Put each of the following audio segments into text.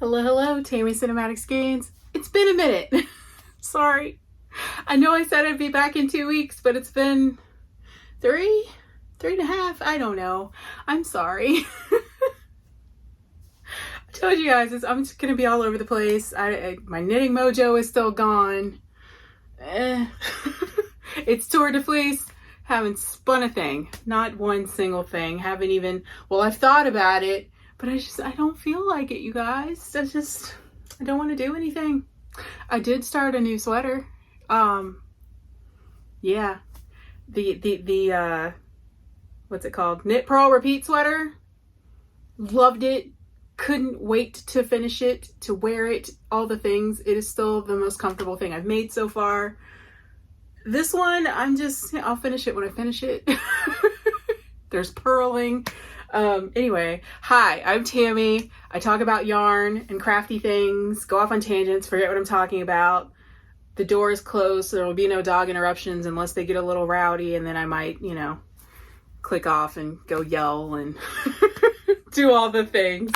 Hello, hello, Tammy Cinematic Skeins. It's been a minute. Sorry. I know I said I'd be back in 2 weeks, but it's been three and a half. I don't know. I'm sorry. I told you guys, I'm just going to be all over the place. My knitting mojo is still gone. It's Tour de Fleece. Haven't spun a thing. Not one single thing. Haven't even, well, I've thought about it. But I don't feel like it, you guys. I don't want to do anything. I did start a new sweater. Yeah. The what's it called? Knit, Purl, Repeat sweater. Loved it. Couldn't wait to finish it, to wear it, all the things. It is still the most comfortable thing I've made so far. This one, I'll finish it when I finish it. There's purling. Anyway, hi, I'm Tammy. I talk about yarn and crafty things, go off on tangents, forget what I'm talking about. The door is closed, so there will be no dog interruptions unless they get a little rowdy, and then I might, click off and go yell and do all the things.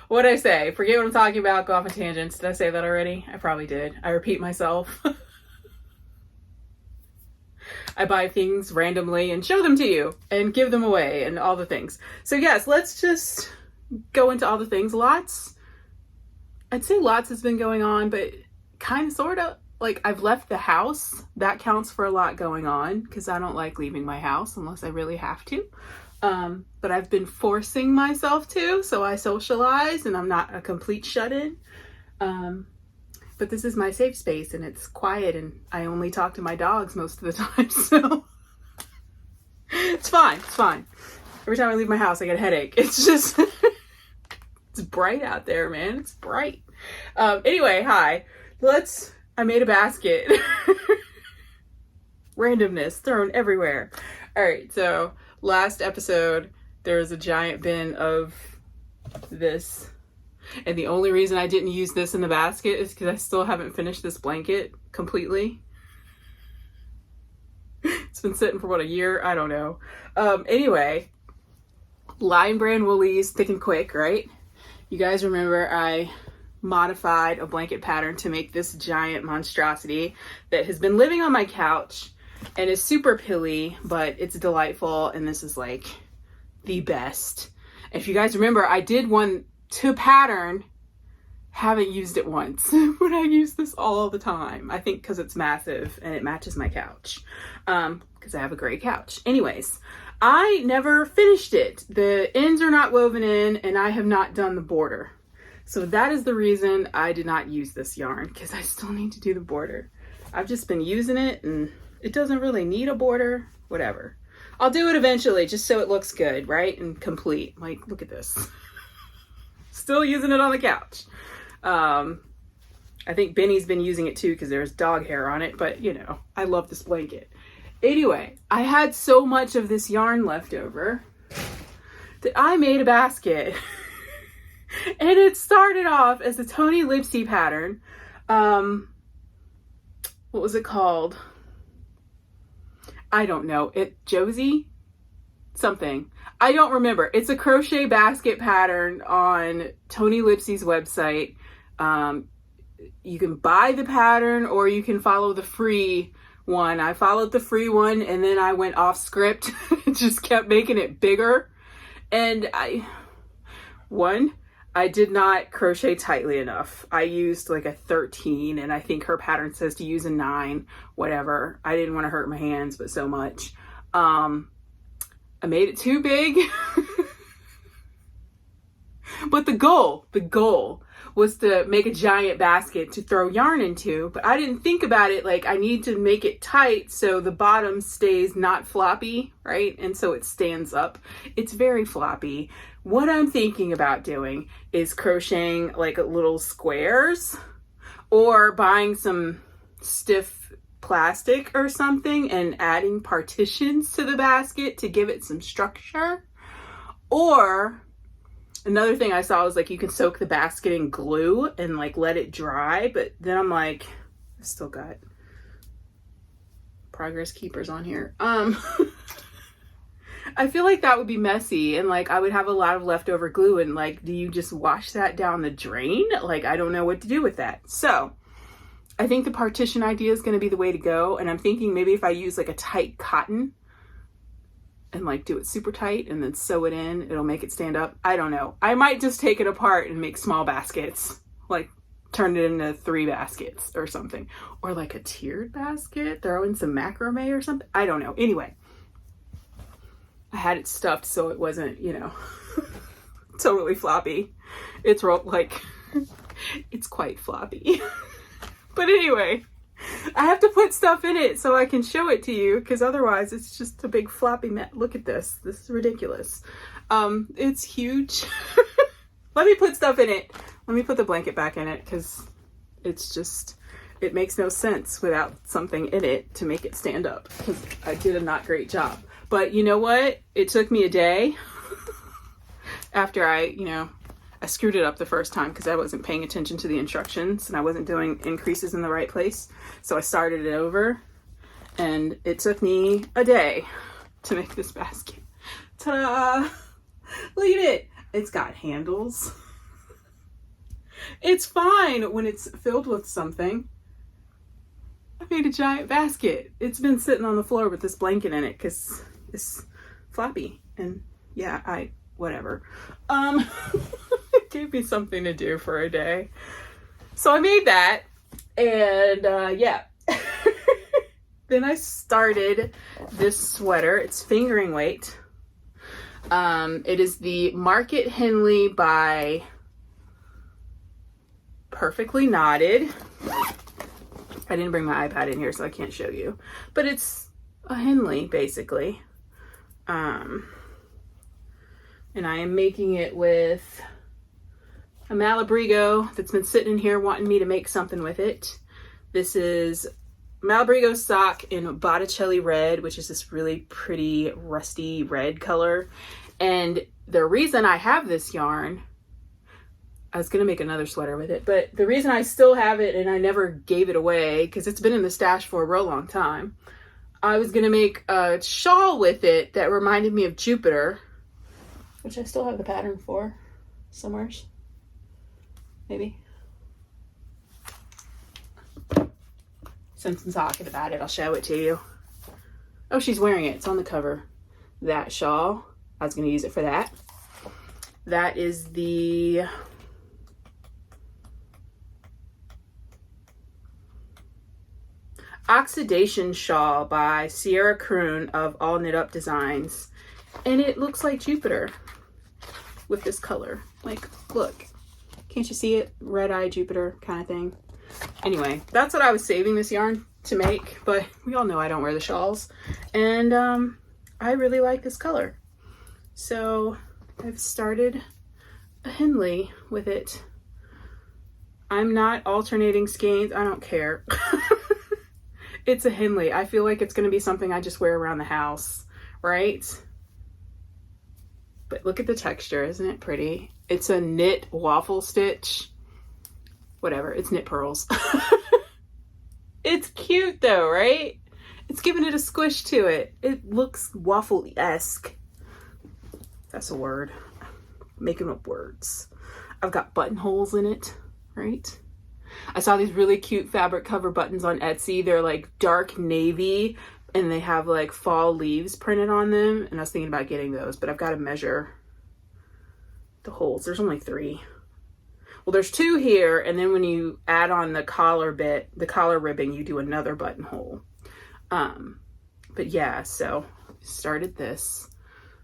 What'd I say? Forget what I'm talking about, go off on tangents. Did I say that already? I probably did. I repeat myself. I buy things randomly and show them to you and give them away and all the things. So yes, let's just go into all the things. I'd say lots has been going on, but kind of, sort of, like I've left the house. That counts for a lot going on because I don't like leaving my house unless I really have to. But I've been forcing myself to, so I socialize and I'm not a complete shut-in. But this is my safe space and it's quiet and I only talk to my dogs most of the time, so it's fine. Every time I leave my house, I get a headache. It's just, it's bright out there, man. It's bright. Anyway, hi. I made a basket. Randomness thrown everywhere. All right, so last episode, there was a giant bin of this. And the only reason I didn't use this in the basket is because I still haven't finished this blanket completely. It's been sitting for what, a year? I don't know. Anyway, Lion Brand Woolies Thick and Quick, right? You guys remember I modified a blanket pattern to make this giant monstrosity that has been living on my couch and is super pilly, but it's delightful. And this is like the best. If you guys remember, I did one to pattern, haven't used it once, but I use this all the time. I think because it's massive and it matches my couch, because I have a gray couch. Anyways, I never finished it. The ends are not woven in and I have not done the border. So that is the reason I did not use this yarn, because I still need to do the border. I've just been using it and it doesn't really need a border, whatever. I'll do it eventually just so it looks good, right? And complete. Like, look at this. Still using it on the couch. I think Benny's been using it too because there's dog hair on it, but I love this blanket. Anyway, I had so much of this yarn left over that I made a basket. And it started off as a Tony Lipsy pattern. What was it called? I don't know. Josie? Something. I don't remember. It's a crochet basket pattern on Tony Lipsy's website. You can buy the pattern or you can follow the free one. I followed the free one and then I went off script. Just kept making it bigger. And I did not crochet tightly enough. I used like a 13 and I think her pattern says to use a 9, whatever. I didn't want to hurt my hands, but so much. I made it too big. But the goal was to make a giant basket to throw yarn into, but I didn't think about it like I need to make it tight so the bottom stays not floppy, right? And so it stands up. It's very floppy. What I'm thinking about doing is crocheting like little squares or buying some stiff plastic or something and adding partitions to the basket to give it some structure. Or another thing I saw was like you can soak the basket in glue and like let it dry, but then I'm like, I still got progress keepers on here. I feel like that would be messy, and like I would have a lot of leftover glue, and like, do you just wash that down the drain? Like, I don't know what to do with that. So I think the partition idea is going to be the way to go. And I'm thinking maybe if I use like a tight cotton and like do it super tight and then sew it in, it'll make it stand up. I don't know. I might just take it apart and make small baskets, like turn it into 3 baskets or something, or like a tiered basket, throw in some macrame or something. I don't know. Anyway, I had it stuffed so it wasn't, you know, totally floppy. It's like, it's quite floppy. But anyway, I have to put stuff in it so I can show it to you, because otherwise it's just a big floppy mess. Look at this. This is ridiculous. It's huge. Let me put stuff in it. Let me put the blanket back in it, because it's just, it makes no sense without something in it to make it stand up, because I did a not great job. But you know what? It took me a day after I screwed it up the first time because I wasn't paying attention to the instructions and I wasn't doing increases in the right place. So I started it over, and it took me a day to make this basket. Ta-da! Look at it. It's got handles. It's fine when it's filled with something. I made a giant basket. It's been sitting on the floor with this blanket in it because it's floppy, and yeah, whatever. It gave me something to do for a day. So I made that, and yeah. Then I started this sweater. It's fingering weight. It is the Market Henley by Perfectly Knotted. I didn't bring my iPad in here, so I can't show you. But it's a Henley, basically. And I am making it with a Malabrigo that's been sitting in here wanting me to make something with it. This is Malabrigo Sock in Botticelli Red, which is this really pretty rusty red color. And the reason I have this yarn, I was going to make another sweater with it, but the reason I still have it and I never gave it away, because it's been in the stash for a real long time, I was going to make a shawl with it that reminded me of Jupiter, which I still have the pattern for somewhere. Maybe. Since I'm talking about it, I'll show it to you. Oh, she's wearing it. It's on the cover. That shawl. I was going to use it for that. That is the Oxidation Shawl by Sierra Kroon of All Knit Up Designs. And it looks like Jupiter with this color. Like, look. Can't you see it? Red-eye Jupiter kind of thing. Anyway, that's what I was saving this yarn to make, but we all know I don't wear the shawls. And I really like this color. So I've started a Henley with it. I'm not alternating skeins. I don't care. It's a Henley. I feel like it's going to be something I just wear around the house, right? But look at the texture. Isn't it pretty? It's a knit waffle stitch. Whatever. It's knit pearls. It's cute though, right? It's giving it a squish to it. It looks waffle-esque. That's a word. Making up words. I've got buttonholes in it, right? I saw these really cute fabric cover buttons on Etsy. They're like dark navy and they have like fall leaves printed on them. And I was thinking about getting those, but I've got to measure the holes. There's only 3. Well, there's 2 here. And then when you add on the collar bit, the collar ribbing, you do another buttonhole. But yeah, so started this.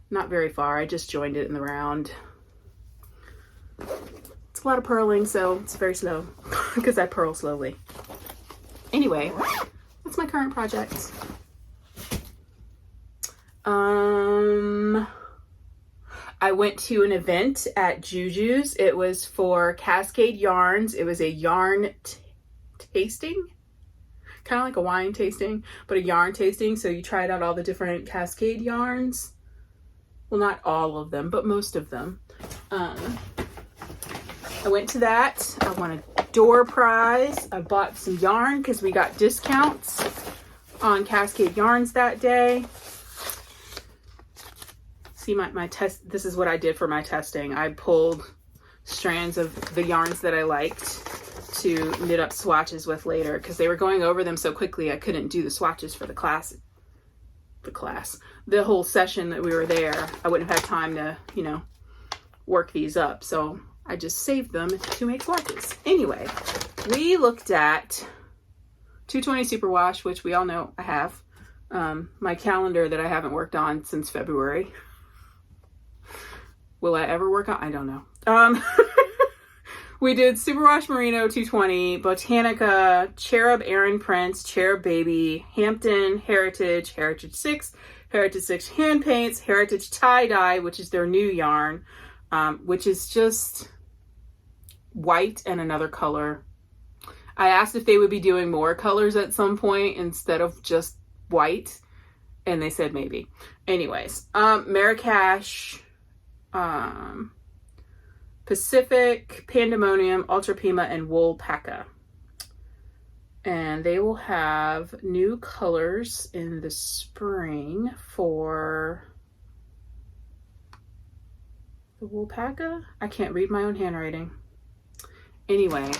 Not very far. I just joined it in the round. It's a lot of purling, so it's very slow because I purl slowly. Anyway, that's my current project. I went to an event at Juju's. It was for Cascade Yarns. It was a yarn tasting, kind of like a wine tasting, but a yarn tasting. So you tried out all the different Cascade yarns. Well, not all of them, but most of them. I went to that. I won a door prize. I bought some yarn because we got discounts on Cascade Yarns that day. see my test. This is what I did for my testing. I pulled strands of the yarns that I liked to knit up swatches with later, because they were going over them so quickly I couldn't do the swatches for the whole session that we were there. I wouldn't have had time to, you know, work these up, so I just saved them to make swatches. Anyway, we looked at 220 Superwash, which we all know I have. My calendar that I haven't worked on since February. Will I ever work on? I don't know. We did Superwash Merino 220, Botanica, Cherub Aran Prince, Cherub Baby, Hampton, Heritage, Heritage 6, Heritage 6 Hand Paints, Heritage Tie-Dye, which is their new yarn, which is just white and another color. I asked if they would be doing more colors at some point instead of just white, and they said maybe. Anyways, Marrakesh, Pacific, Pandemonium, Ultra Pima, and Woolpaca. And they will have new colors in the spring for the Woolpaca. I can't read my own handwriting. Anyway,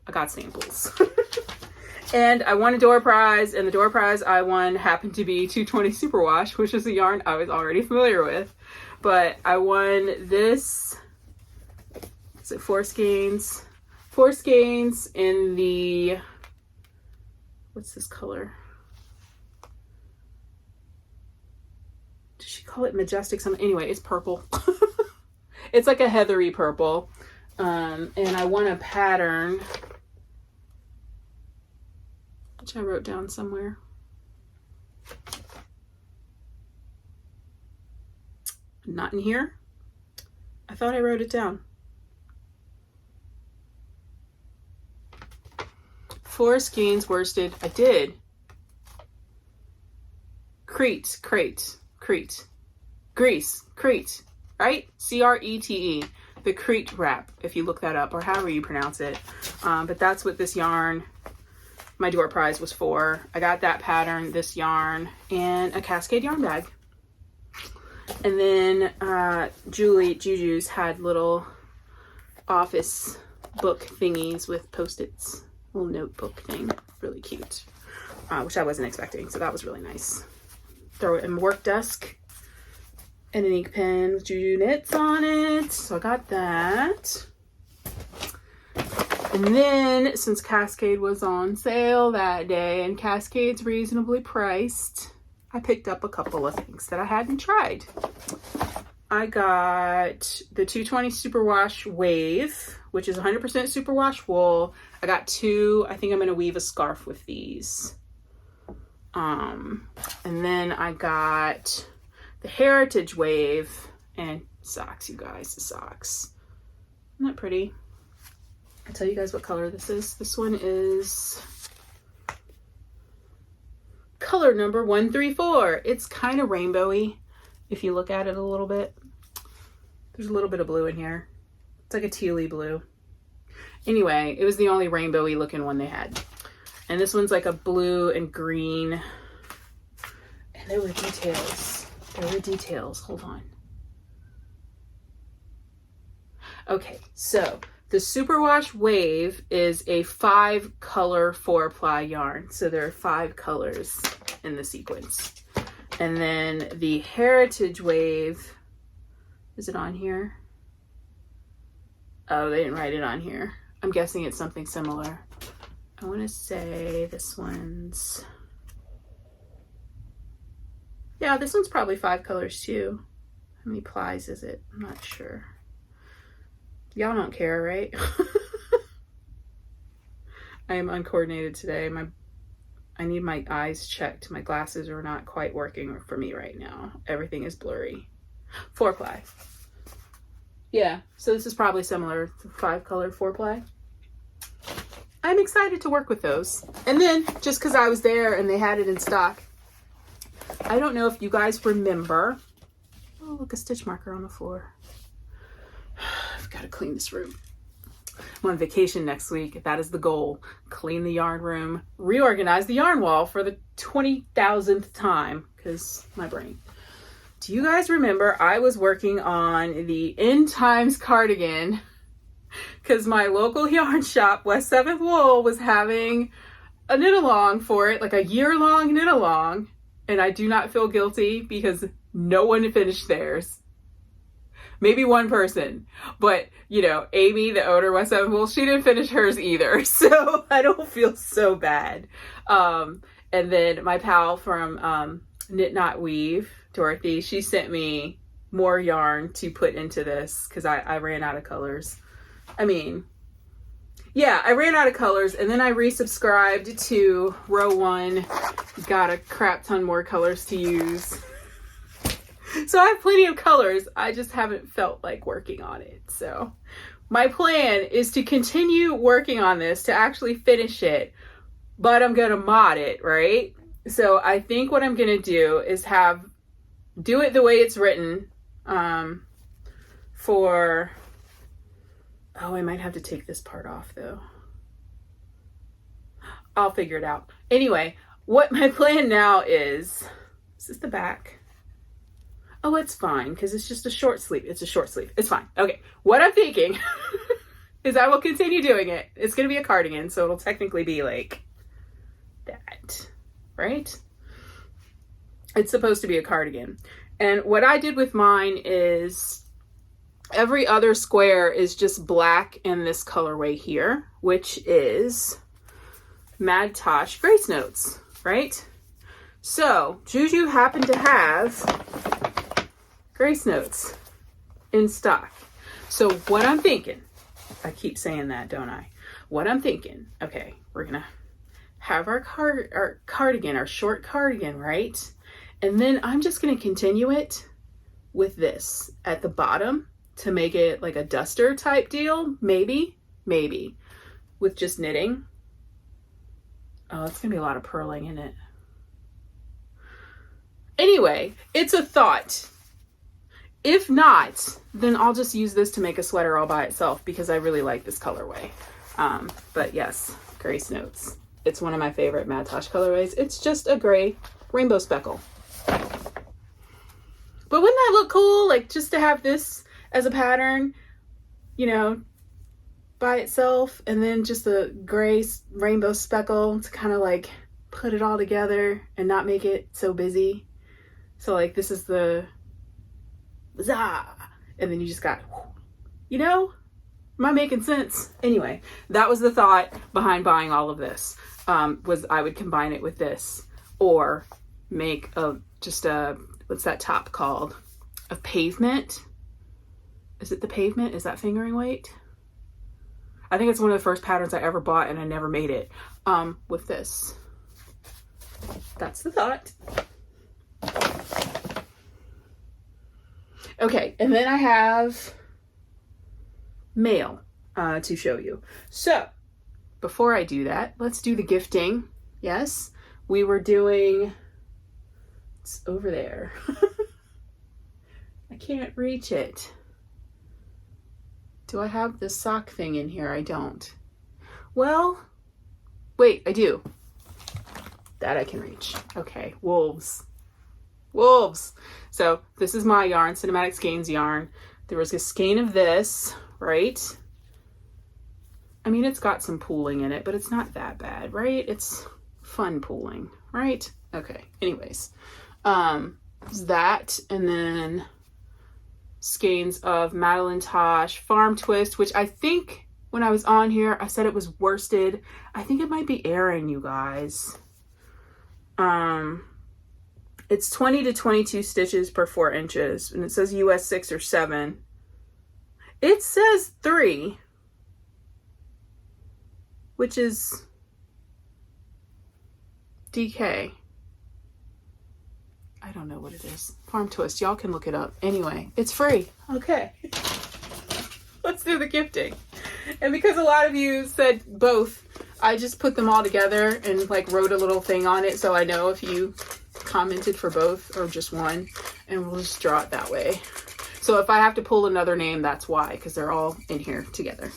I got samples. And I won a door prize, and the door prize I won happened to be 220 Superwash, which is a yarn I was already familiar with. But I won this, is it 4 skeins? 4 skeins in the, what's this color? Does she call it majestic something? Anyway, it's purple. It's like a heathery purple. And I won a pattern, which I wrote down somewhere. Not in here. I thought I wrote it down. 4 skeins worsted. I did. Crete, Greece, Crete, right? C-R-E-T-E. The Crete wrap, if you look that up, or however you pronounce it. But that's what this yarn, my door prize was for. I got that pattern, this yarn, and a Cascade yarn bag. And then Juju's had little office book thingies with Post-its, little notebook thing, really cute, which I wasn't expecting, so that was really nice. Throw it in work desk, and an ink pen with Juju knits on it, so I got that. And then, since Cascade was on sale that day, and Cascade's reasonably priced, I picked up a couple of things that I hadn't tried. I got the 220 Superwash Wave, which is 100% superwash wool. I got 2. I think I'm going to weave a scarf with these. And then I got the Heritage Wave and socks, you guys, the socks. Isn't that pretty? I'll tell you guys what color this is. This one is color number 134. It's kind of rainbowy if you look at it a little bit. There's a little bit of blue in here. It's like a tealy blue. Anyway, it was the only rainbowy looking one they had. And this one's like a blue and green. And there were details. Hold on. Okay, so the Superwash Wave is a 5-color 4-ply yarn. So there are 5 colors in the sequence. And then the Heritage Wave, is it on here? Oh, they didn't write it on here. I'm guessing it's something similar. I want to say this one's, yeah, this one's probably 5 colors too. How many plies is it? I'm not sure. Y'all don't care, right? I am uncoordinated today. I need my eyes checked. My glasses are not quite working for me right now. Everything is blurry. 4-ply. Yeah, so this is probably similar to 5-color 4-ply. I'm excited to work with those. And then, just because I was there and they had it in stock, I don't know if you guys remember. Oh, look, a stitch marker on the floor. I've got to clean this room. I'm on vacation next week. That is the goal. Clean the yarn room. Reorganize the yarn wall for the 20,000th time, because my brain. do you guys remember I was working on the End Times cardigan because my local yarn shop, West 7th Wool, was having a knit along for it, like a year-long knit along, and I do not feel guilty because no one finished theirs. Maybe one person, but you know, Amy, the owner of West 7th Wool, she didn't finish hers either, so I don't feel so bad. And then my pal from Knit Not Weave, Dorothy, she sent me more yarn to put into this because I ran out of colors. I mean, yeah, I ran out of colors, and then I resubscribed to Row 1, got a crap ton more colors to use. So I have plenty of colors, I just haven't felt like working on it. So my plan is to continue working on this to actually finish it, but I'm gonna mod it, right? So I think what I'm gonna do is do it the way it's written for, oh, I might have to take this part off though. I'll figure it out. Anyway, what my plan now is this the back? Oh, it's fine, because it's just a short sleeve. It's a short sleeve. It's fine. Okay, what I'm thinking is I will continue doing it. It's going to be a cardigan, so it'll technically be like that, right? It's supposed to be a cardigan. And what I did with mine is every other square is just black in this colorway here, which is Mad Tosh Gracenotes, right? So, Juju happened to have Gracenotes in stock. So what I'm thinking, I keep saying that, don't I? What I'm thinking, okay, we're gonna have our cardigan, our short cardigan, right? And then I'm just gonna continue it with this at the bottom to make it like a duster type deal, maybe, with just knitting. Oh, it's gonna be a lot of purling in it. Anyway, it's a thought. If not, then I'll just use this to make a sweater all by itself because I really like this colorway. But yes, Gracenotes. It's one of my favorite Mad Tosh colorways. It's just a gray rainbow speckle. But wouldn't that look cool? Like just to have this as a pattern, you know, by itself, and then just a gray rainbow speckle to kind of like put it all together and not make it so busy. So like this is the zah, and then you just got, you know, am I making sense? Anyway, that was the thought behind buying all of this, was I would combine it with this or make just a, what's that top called? A pavement? Is it the pavement? Is that fingering weight? I think it's one of the first patterns I ever bought and I never made it, with this. That's the thought. Okay, and then I have mail to show you. So, before I do that, let's do the gifting. Yes, we were doing, it's over there. I can't reach it. Do I have the sock thing in here? I don't. Well, wait, I do. That I can reach. Okay, wolves. Wolves. So this is my yarn, Cinematic Skeins yarn. There was a skein of this, right? I mean, it's got some pooling in it, but it's not that bad, right? It's fun pooling, right? Okay, anyways. That, and then skeins of Madeline Tosh Farm Twist, which I think when I was on here, I said it was worsted. I think it might be Aran, you guys. It's 20 to 22 stitches per 4 inches, and it says US 6 or 7. It says 3, which is DK. I don't know what it is. Farm Twist, y'all can look it up. Anyway, it's free. Okay. Let's do the gifting. And because a lot of you said both, I just put them all together and like wrote a little thing on it so I know if you commented for both or just one, and we'll just draw it that way. So if I have to pull another name, that's why, because they're all in here together.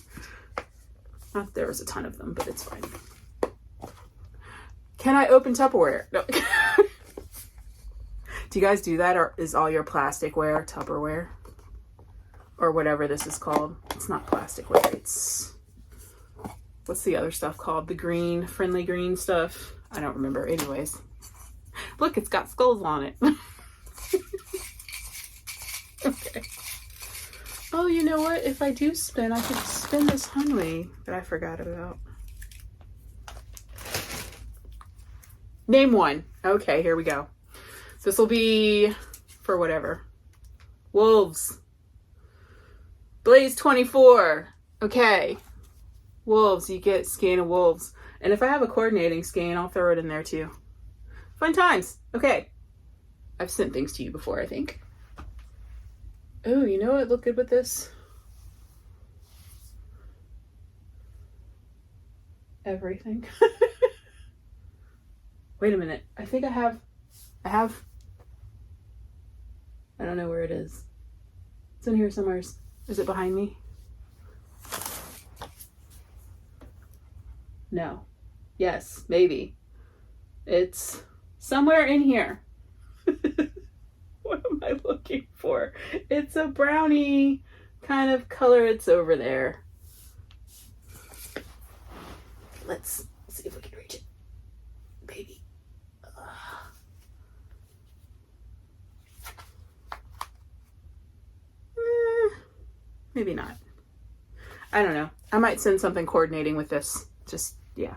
Not that there was a ton of them, but it's fine. Can I open Tupperware? No. Do you guys do that, or is all your plasticware Tupperware? Or whatever this is called. It's not plasticware, it's... What's the other stuff called? The green, friendly green stuff? I don't remember. Anyways. Look, it's got skulls on it. Okay. Oh, you know what? If I do spin, I could spin this Henley that I forgot about. Name one. Okay, here we go. This will be for whatever. Wolves. Blaze 24. Okay. Wolves. You get skein of wolves. And if I have a coordinating skein, I'll throw it in there too. Fun times. Okay. I've sent things to you before, I think. Oh, you know what? Look good with this. Everything. Wait a minute. I think I have, I don't know where it is. It's in here somewhere. Is it behind me? No. Yes, maybe. It's somewhere in here. What am I looking for? It's a brownie kind of color. It's over there. Let's see if we can reach it. Baby. Maybe not. I don't know. I might send something coordinating with this. Just, yeah.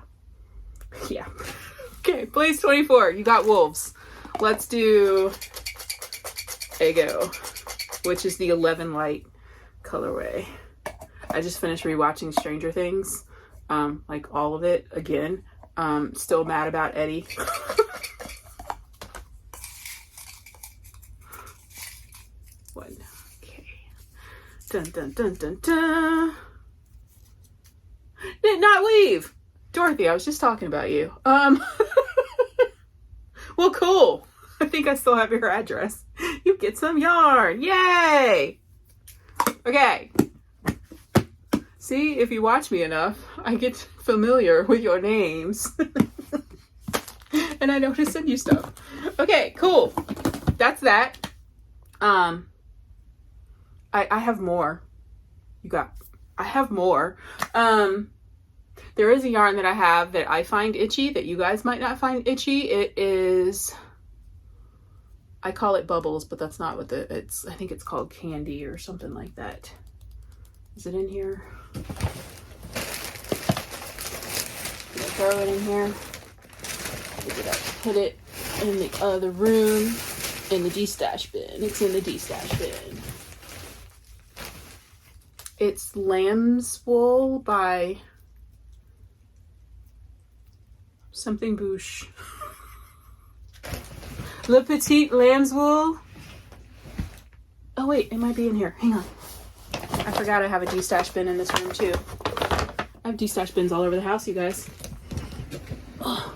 Yeah. Okay, Blaze 24. You got wolves. Let's do Ego, which is the 11 light colorway. I just finished rewatching Stranger Things. Like all of it again. Still mad about Eddie. One. Okay. Dun dun dun dun dun. Did not leave. Dorothy, I was just talking about you. Well, cool. I think I still have your address. You get some yarn. Yay! Okay. See, if you watch me enough, I get familiar with your names. And I know to send you stuff. Okay, cool. That's that. I have more. I have more. There is a yarn that I have that I find itchy that you guys might not find itchy. It is, I call it Bubbles, but that's not what it's, I think it's called Candy or something like that. Is it in here? Throw it in here. Pick it up. Put it in the other room in the D-stash bin. It's in the D-stash bin. It's Lambswool by something Bouche. Le Petit Lambswool. Oh wait, it might be in here. Hang on. I forgot I have a D-stash bin in this room too. I have D-stash bins all over the house, you guys. Oh.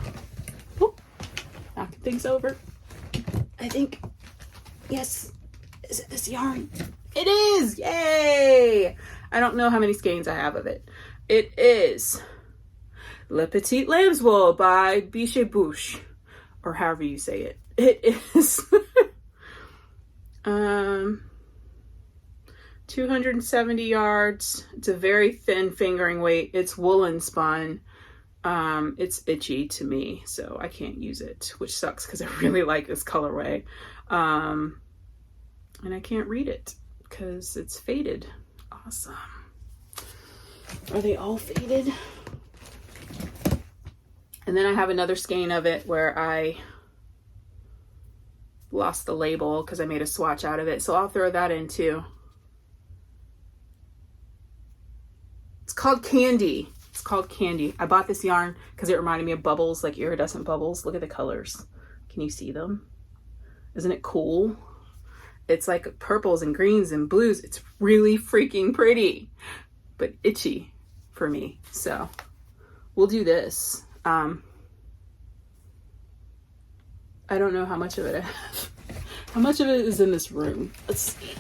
Knocking things over. I think, yes. Is it this yarn? It is! Yay! I don't know how many skeins I have of it. It is Le Petit Lambswool by Biche Bouche, or however you say it. It is 270 yards. It's a very thin fingering weight. It's woolen spun. It's itchy to me, so I can't use it, which sucks because I really like this colorway. And I can't read it because it's faded. Awesome. Are they all faded? And then I have another skein of it where I lost the label because I made a swatch out of it. So I'll throw that in too. It's called Candy. It's called Candy. I bought this yarn because it reminded me of bubbles, like iridescent bubbles. Look at the colors. Can you see them? Isn't it cool? It's like purples and greens and blues. It's really freaking pretty, but itchy for me. So we'll do this. I don't know how much of it I have. How much of it is in this room? Let's see.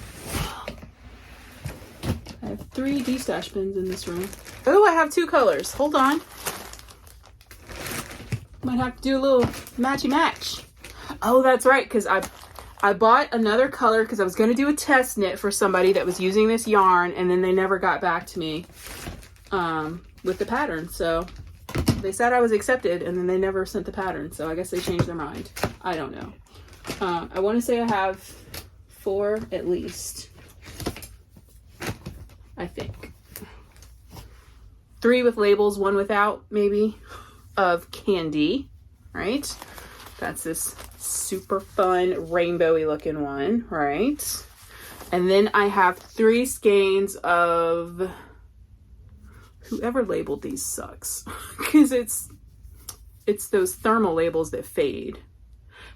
I have 3 D-stash bins in this room. Oh, I have 2 colors. Hold on. Might have to do a little matchy match. Oh, that's right, because I I bought another color because I was going to do a test knit for somebody that was using this yarn, and then they never got back to me with the pattern. So they said I was accepted, and then they never sent the pattern. So I guess they changed their mind. I don't know. I want to say I have 4 at least. I think 3 with labels, 1 without, maybe, of Candy, right? That's this super fun rainbowy looking one, right? And then I have 3 skeins of, whoever labeled these sucks, because it's those thermal labels that fade.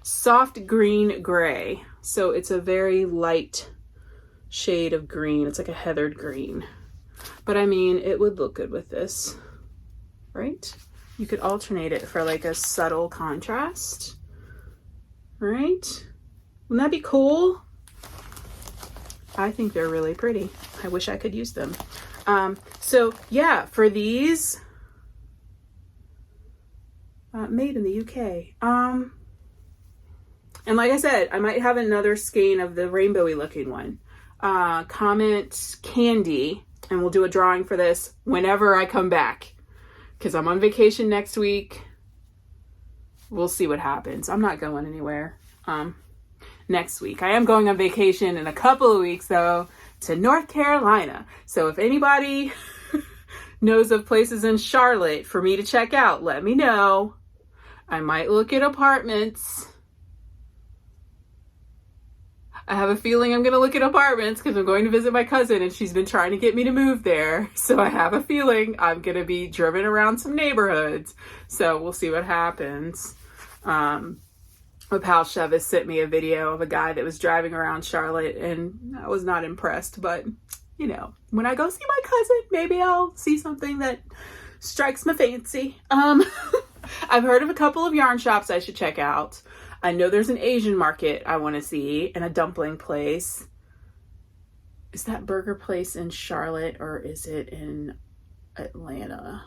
Soft green gray, so it's a very light shade of green. It's like a heathered green, but I mean, it would look good with this, right? You could alternate it for like a subtle contrast, right? Wouldn't that be cool? I think they're really pretty. I wish I could use them. So yeah, for these, made in the UK. And like I said, I might have another skein of the rainbowy looking one. Comment Candy, and we'll do a drawing for this whenever I come back, because I'm on vacation next week. We'll see what happens. I'm not going anywhere next week. I am going on vacation in a couple of weeks, though, to North Carolina. So if anybody knows of places in Charlotte for me to check out, let me know. I might look at apartments. I have a feeling I'm going to look at apartments because I'm going to visit my cousin, and she's been trying to get me to move there. So I have a feeling I'm going to be driven around some neighborhoods. So we'll see what happens. My pal Chevis sent me a video of a guy that was driving around Charlotte, and I was not impressed. But, you know, when I go see my cousin, maybe I'll see something that strikes my fancy. I've heard of a couple of yarn shops I should check out. I know there's an Asian market I want to see, and a dumpling place. Is that burger place in Charlotte, or is it in Atlanta?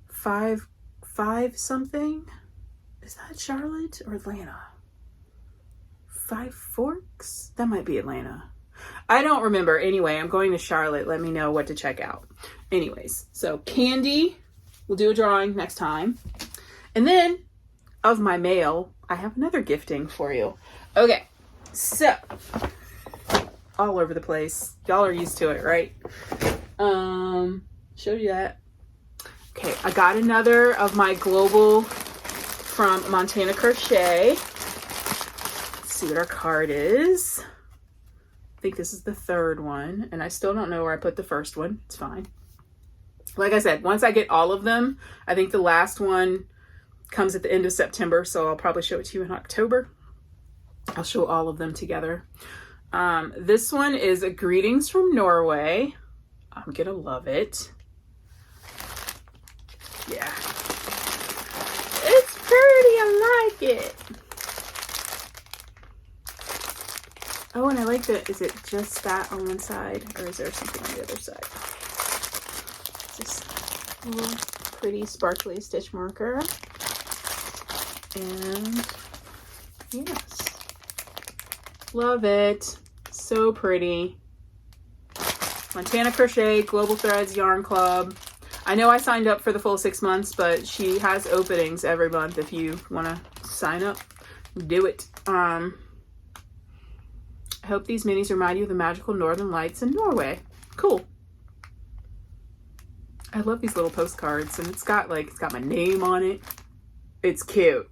Five something? Is that Charlotte or Atlanta? 5 Forks? That might be Atlanta. I don't remember. Anyway, I'm going to Charlotte. Let me know what to check out. Anyways, so Candy, we'll do a drawing next time. And then, of my mail, I have another gifting for you. Okay, so, all over the place. Y'all are used to it, right? Showed you that. Okay, I got another of my global from Montana Crochet. Let's see what our card is. I think this is the 3rd one, and I still don't know where I put the first one. It's fine. Like I said, once I get all of them, I think the last one comes at the end of September, so I'll probably show it to you in October. I'll show all of them together. This one is a Greetings from Norway. I'm gonna love it. Yeah. It's pretty, I like it. Oh, and I like the, is it just that on one side, or is there something on the other side? Just a little pretty sparkly stitch marker. And yes, love it. So pretty. Montana Crochet, Global Threads Yarn Club. I know I signed up for the full 6 months, but she has openings every month if you want to sign up. Do it. I hope these minis remind you of the magical northern lights in Norway. Cool. I love these little postcards, and it's got my name on it. It's cute.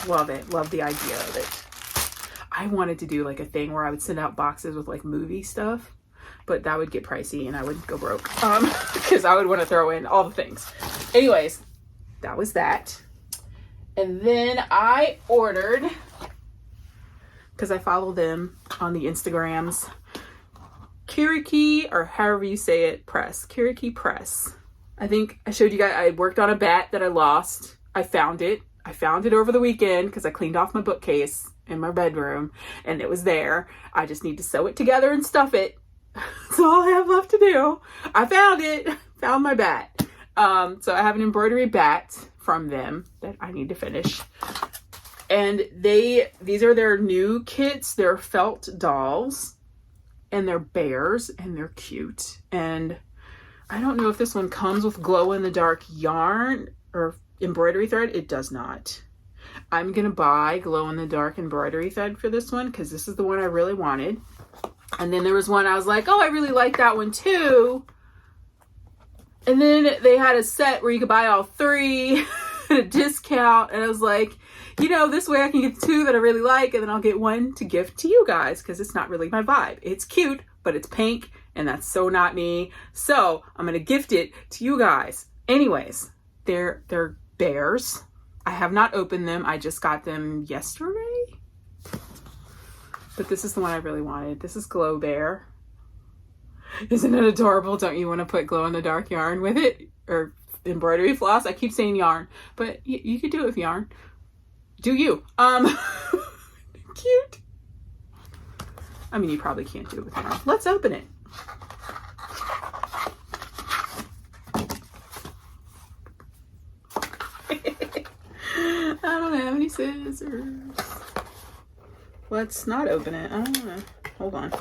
Love it. Love the idea of it. I wanted to do like a thing where I would send out boxes with like movie stuff, but that would get pricey and I would go broke because I would want to throw in all the things. Anyways, that was that. And then I ordered, because I follow them on the Instagrams, Kiriki, or however you say it, Press. Kiriki Press. I think I showed you guys, I worked on a bat that I lost. I found it. I found it over the weekend because I cleaned off my bookcase in my bedroom and it was there. I just need to sew it together and stuff it. That's all I have left to do. I found it. Found my bat. So I have an embroidery bat from them that I need to finish. And these are their new kits. They're felt dolls, and they're bears, and they're cute. And I don't know if this one comes with glow-in-the-dark yarn or embroidery thread. It does not. I'm gonna buy glow-in-the-dark embroidery thread for this one because this is the one I really wanted. And then there was one I was like, oh, I really like that one too. And then they had a set where you could buy all 3 at a discount. And I was like, you know, this way I can get 2 that I really like, and then I'll get 1 to gift to you guys because it's not really my vibe. It's cute, but it's pink, and that's so not me. So I'm gonna gift it to you guys. Anyways, they're bears. I have not opened them. I just got them yesterday. But this is the one I really wanted. This is Glow Bear. Isn't it adorable? Don't you want to put glow-in-the-dark yarn with it? Or embroidery floss? I keep saying yarn, but you could do it with yarn. Do you? Cute. I mean, you probably can't do it with yarn. Let's open it. I don't have any scissors. Let's not open it. I don't know. Hold on.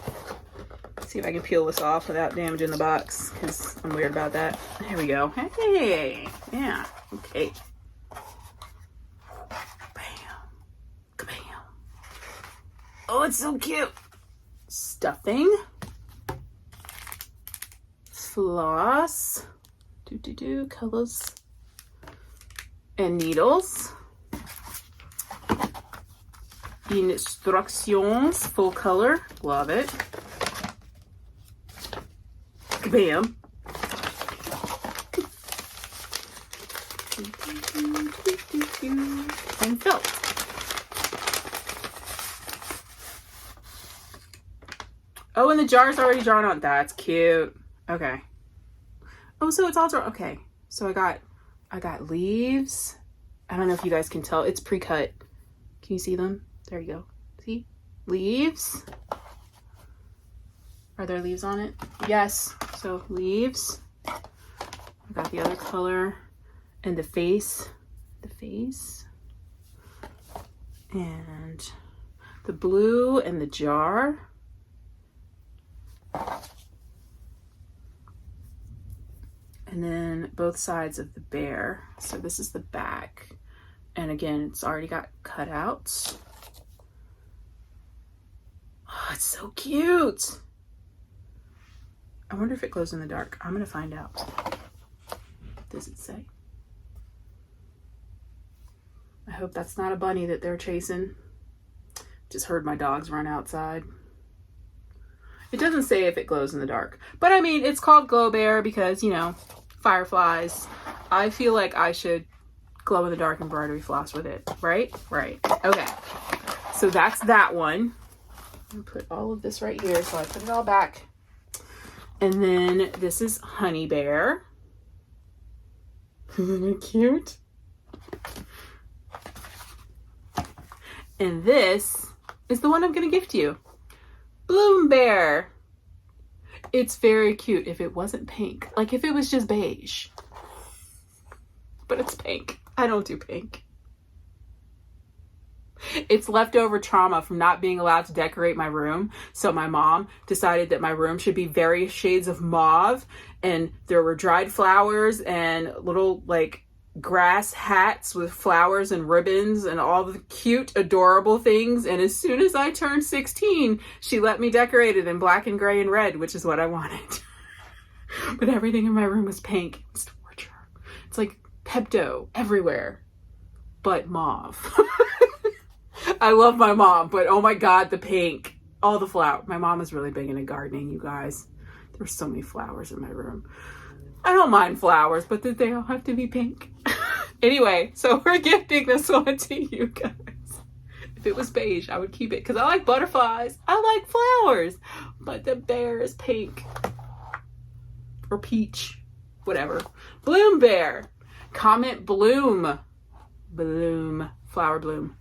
See if I can peel this off without damaging the box, because I'm weird about that. Here we go. Hey, yeah, okay. Bam, kabam. Oh, it's so cute. Stuffing, floss, colors, and needles. Instructions, full color, love it. Bam. And felt. Oh, and the jar's already drawn on. That's cute. Okay. Oh, so it's all drawn. Okay. So I got leaves. I don't know if you guys can tell. It's pre-cut. Can you see them? There you go. See? Leaves. Are there leaves on it? Yes. So leaves. I got the other color and the face. And the blue and the jar. And then both sides of the bear. So this is the back. And again, it's already got cutouts. Oh, it's so cute. I wonder if it glows in the dark. I'm gonna find out. Does it say? I hope that's not a bunny that they're chasing. Just heard my dogs run outside. It doesn't say if it glows in the dark. But I mean, it's called Glow Bear because, you know, fireflies. I feel like I should glow in the dark embroidery floss with it, right? Right. Okay. So that's that one. I'm gonna put all of this right here. So I put it all back. And then this is Honey Bear. Isn't it cute? And this is the one I'm gonna gift you. Bloom Bear. It's very cute if it wasn't pink. Like if it was just beige. But it's pink. I don't do pink. It's leftover trauma from not being allowed to decorate my room. So my mom decided that my room should be various shades of mauve. And there were dried flowers and little like grass hats with flowers and ribbons and all the cute, adorable things. And as soon as I turned 16, she let me decorate it in black and gray and red, which is what I wanted. But everything in my room was pink. It's torture. It's like Pepto everywhere, but mauve. I love my mom, but oh my God, the pink, all the flower. My mom is really big into gardening, you guys. There's so many flowers in my room. I don't mind flowers, but they all have to be pink. Anyway, so we're gifting this one to you guys. If it was beige, I would keep it because I like butterflies. I like flowers, but the bear is pink or peach, whatever. Bloom Bear. Comment bloom. Bloom. Flower bloom.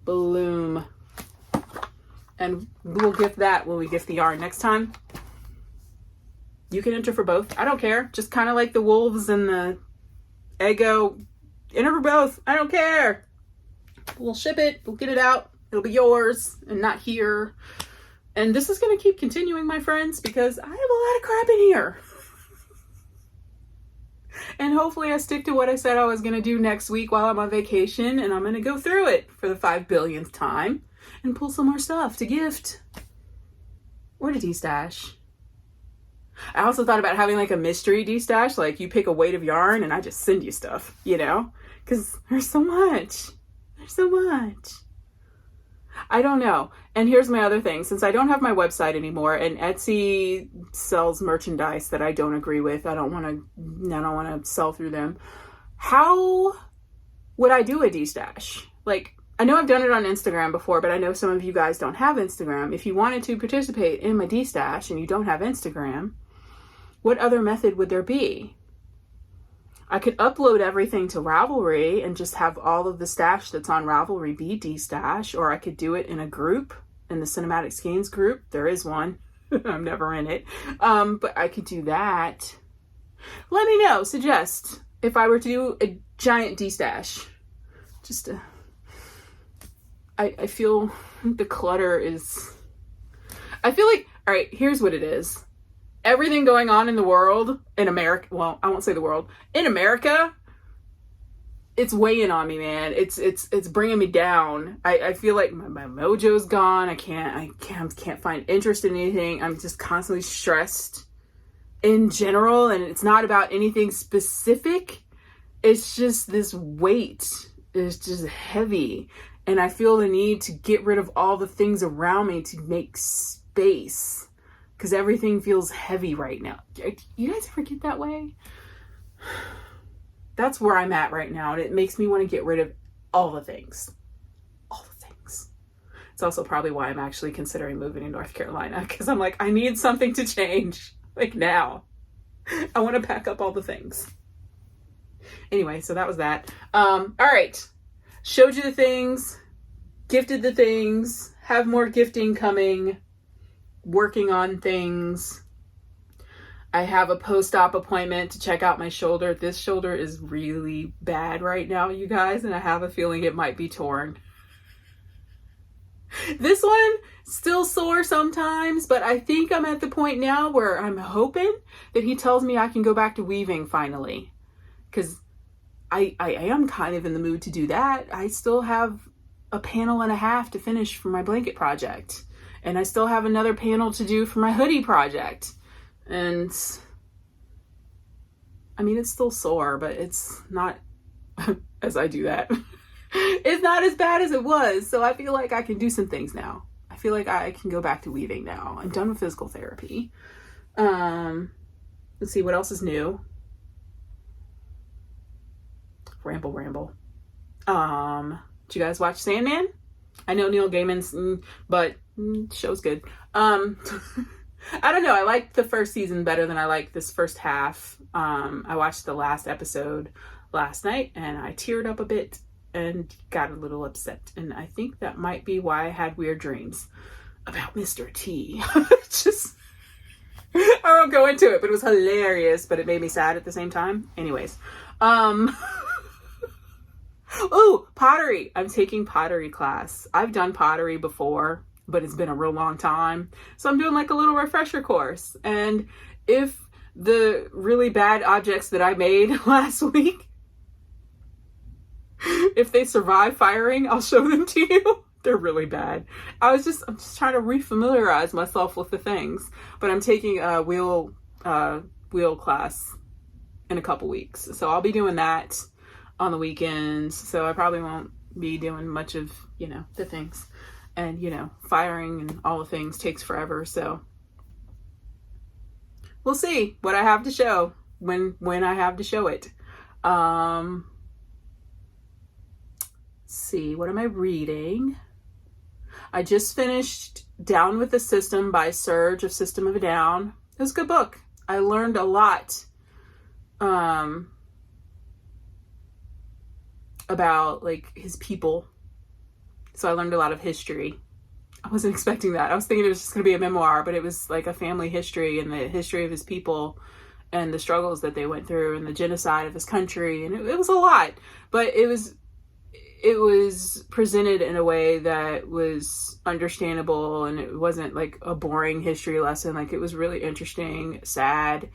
Bloom. And we'll gift that when we gift the yarn next time. You can enter for both. I don't care. Just kind of like the wolves and the Eggo. Enter for both. I don't care. We'll ship it, we'll get it out, it'll be yours and not here. And this is going to keep continuing, my friends, because I have a lot of crap in here. And hopefully I stick to what I said I was going to do next week while I'm on vacation, and I'm going to go through it for the 5 billionth time and pull some more stuff to gift or to de-stash. I also thought about having like a mystery de-stash, like you pick a weight of yarn and I just send you stuff, you know, because there's so much. There's so much. I don't know. And here's my other thing. Since I don't have my website anymore and Etsy sells merchandise that I don't agree with, I don't want to sell through them. How would I do a de-stash? Like, I know I've done it on Instagram before, but I know some of you guys don't have Instagram. If you wanted to participate in my de-stash and you don't have Instagram, what other method would there be? I could upload everything to Ravelry and just have all of the stash that's on Ravelry be de-stash, or I could do it in a group, in the Cinematic Skeins group. There is one. I'm never in it. But I could do that. Let me know, suggest, if I were to do a giant de-stash. Just I feel the clutter is, I feel like, all right, here's what it is. Everything going on in the world, in America, well, I won't say the world, in America, it's weighing on me, man. It's bringing me down. I feel like my mojo's gone. I can't find interest in anything. I'm just constantly stressed in general, and it's not about anything specific. It's just this weight is just heavy, and I feel the need to get rid of all the things around me to make space. Because everything feels heavy right now. You guys ever get that way? That's where I'm at right now. And it makes me want to get rid of all the things. All the things. It's also probably why I'm actually considering moving to North Carolina. Because I'm like, I need something to change. Like now. I want to pack up all the things. Anyway, so that was that. All right. Showed you the things. Gifted the things. Have more gifting coming. Working on things. I have a post-op appointment to check out my shoulder. This shoulder is really bad right now, you guys, and I have a feeling it might be torn. This one still sore sometimes, but I think I'm at the point now where I'm hoping that he tells me I can go back to weaving finally, because I am kind of in the mood to do that. I still have a panel and a half to finish for my blanket project. And I still have another panel to do for my hoodie project. And I mean, it's still sore, but it's not, as I do that, it's not as bad as it was. So I feel like I can do some things now. I feel like I can go back to weaving now. I'm done with physical therapy. Let's see what else is new. Ramble. Did you guys watch Sandman? I know Neil Gaiman's, but show's good. I don't know. I liked the first season better than I liked this first half. I watched the last episode last night and I teared up a bit and got a little upset. And I think that might be why I had weird dreams about Mr. T. Just, I won't go into it, but it was hilarious, but it made me sad at the same time. Anyways, oh, pottery. I'm taking pottery class. I've done pottery before, but it's been a real long time. So I'm doing like a little refresher course. And if the really bad objects that I made last week, if they survive firing, I'll show them to you. They're really bad. I'm just trying to refamiliarize myself with the things. But I'm taking a wheel class in a couple weeks. So I'll be doing that on the weekends. So I probably won't be doing much of, the things. And, firing and all the things takes forever. So we'll see what I have to show when I have to show it. Let's see, what am I reading? I just finished Down with the System by Serj of System of a Down. It was a good book. I learned a lot about like his people. So I learned a lot of history. I wasn't expecting that. I was thinking it was just going to be a memoir, but it was like a family history and the history of his people and the struggles that they went through and the genocide of his country. And it was a lot, but it was it was presented in a way that was understandable, and it wasn't like a boring history lesson. Like, it was really interesting, sad.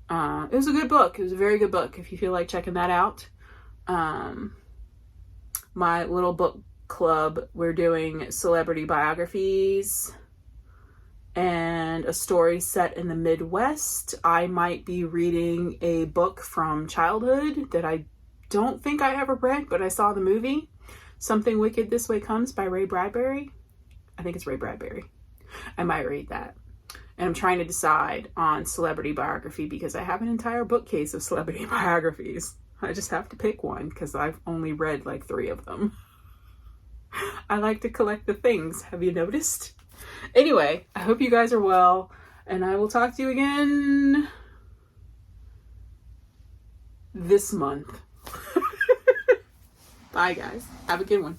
It was a good book. It was a very good book if you feel like checking that out. My little book club, we're doing celebrity biographies and a story set in the Midwest. I might be reading a book from childhood that I don't think I ever read, but I saw the movie. Something Wicked This Way Comes by Ray Bradbury. I think it's Ray Bradbury. I might read that. And I'm trying to decide on celebrity biography because I have an entire bookcase of celebrity biographies. I just have to pick one because I've only read like 3 of them. I like to collect the things. Have you noticed? Anyway, I hope you guys are well, and I will talk to you again this month. Bye, guys. Have a good one.